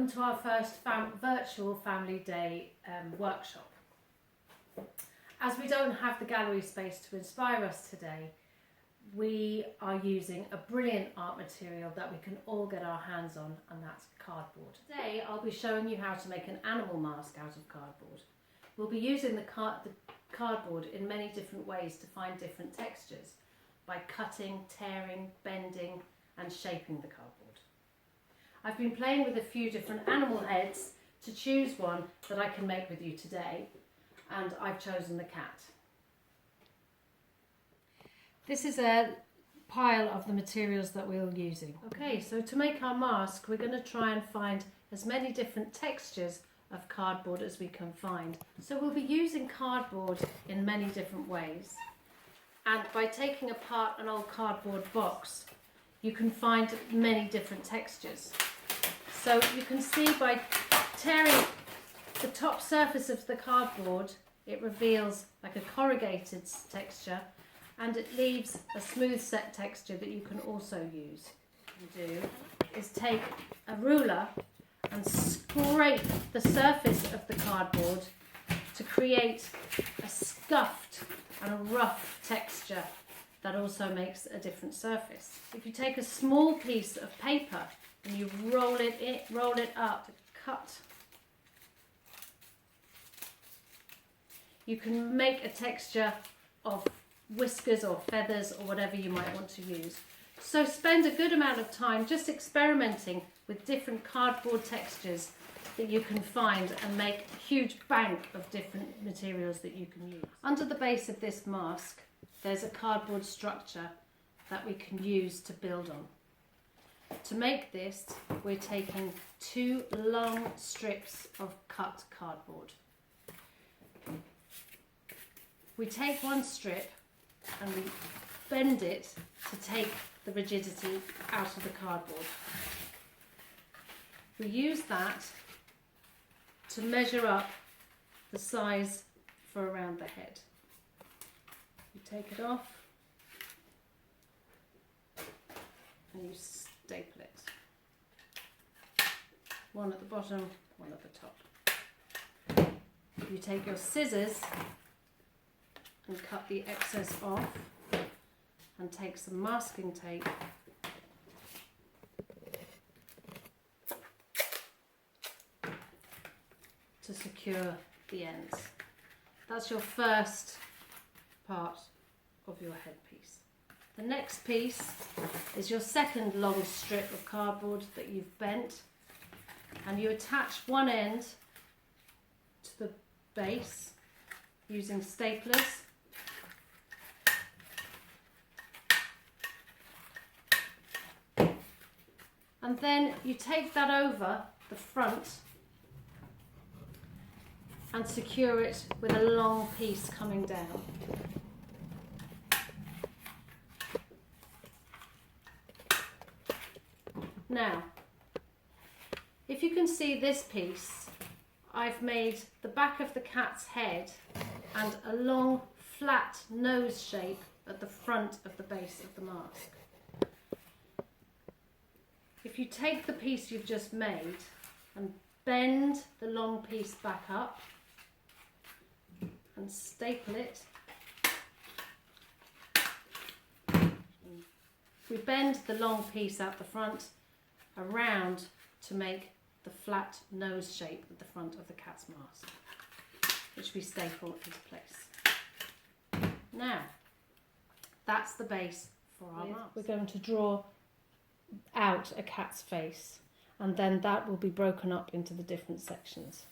Welcome to our first virtual family day workshop. As we don't have the gallery space to inspire us today, we are using a brilliant art material that we can all get our hands on, and that's cardboard. Today I'll be showing you how to make an animal mask out of cardboard. We'll be using the cardboard in many different ways to find different textures by cutting, tearing, bending and shaping the cardboard. I've been playing with a few different animal heads to choose one that I can make with you today, and I've chosen the cat. This is a pile of the materials that we're using. Okay, so to make our mask, we're going to try and find as many different textures of cardboard as we can find. So we'll be using cardboard in many different ways. And by taking apart an old cardboard box, you can find many different textures. So you can see by tearing the top surface of the cardboard, it reveals like a corrugated texture, and it leaves a smooth set texture that you can also use. What you do is take a ruler and scrape the surface of the cardboard to create a scuffed and a rough texture that also makes a different surface. If you take a small piece of paper and you roll it up, cut, you can make a texture of whiskers or feathers or whatever you might want to use. So spend a good amount of time just experimenting with different cardboard textures that you can find and make a huge bank of different materials that you can use. Under the base of this mask, there's a cardboard structure that we can use to build on. To make this, we're taking 2 long strips of cut cardboard. We take one strip and we bend it to take the rigidity out of the cardboard. We use that to measure up the size for around the head. You take it off and you staple it. One at the bottom, one at the top. You take your scissors and cut the excess off and take some masking tape to secure the ends. That's your first part of your headpiece. The next piece is your second long strip of cardboard that you've bent, and you attach one end to the base using staplers. And then you take that over the front and secure it with a long piece coming down. Now, if you can see this piece, I've made the back of the cat's head and a long flat nose shape at the front of the base of the mask. If you take the piece you've just made and bend the long piece back up and staple it, we bend the long piece out the front around to make the flat nose shape at the front of the cat's mask, which we staple into place. Now, that's the base for our mask. We're going to draw out a cat's face, and then that will be broken up into the different sections.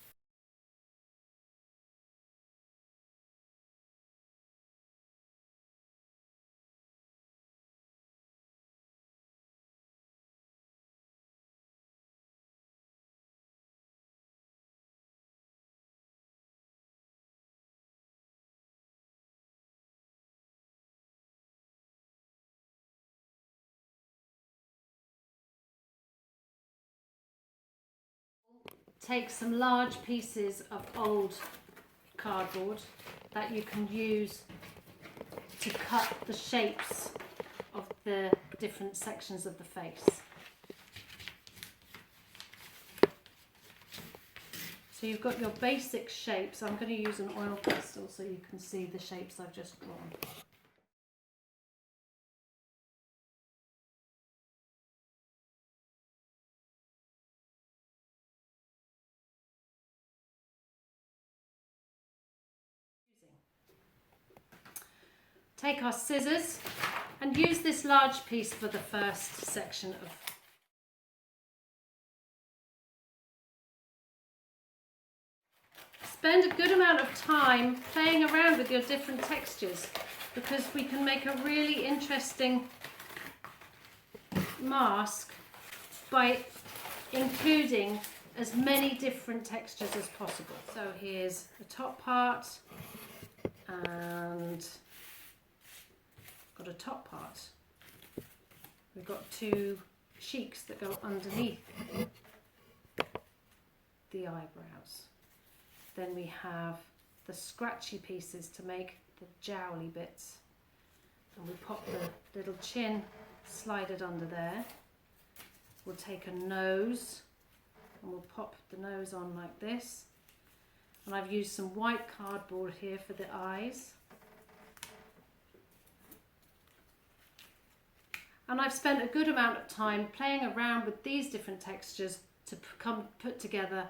Take some large pieces of old cardboard that you can use to cut the shapes of the different sections of the face. So you've got your basic shapes. I'm going to use an oil pastel so you can see the shapes I've just drawn. Take our scissors and use this large piece for the first section of. Spend a good amount of time playing around with your different textures, because we can make a really interesting mask by including as many different textures as possible. So here's the top part, and got a top part. We've got two cheeks that go underneath the eyebrows. Then we have the scratchy pieces to make the jowly bits. And we pop the little chin, slide it under there. We'll take a nose and we'll pop the nose on like this. And I've used some white cardboard here for the eyes. And I've spent a good amount of time playing around with these different textures to put together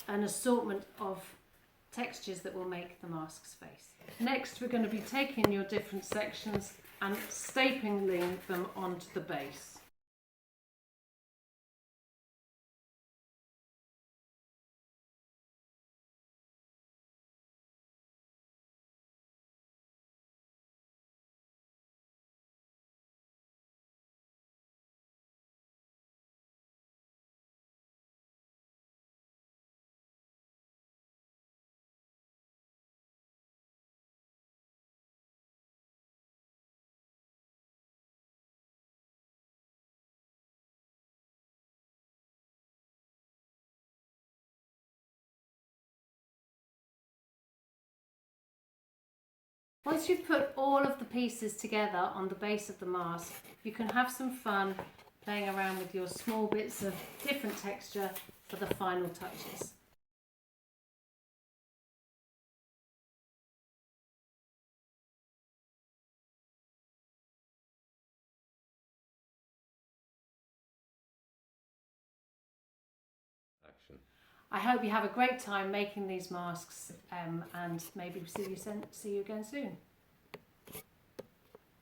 an assortment of textures that will make the mask's face. Next, we're going to be taking your different sections and stapling them onto the base. Once you've put all of the pieces together on the base of the mask, you can have some fun playing around with your small bits of different texture for the final touches. Action. I hope you have a great time making these masks, and maybe see you again soon.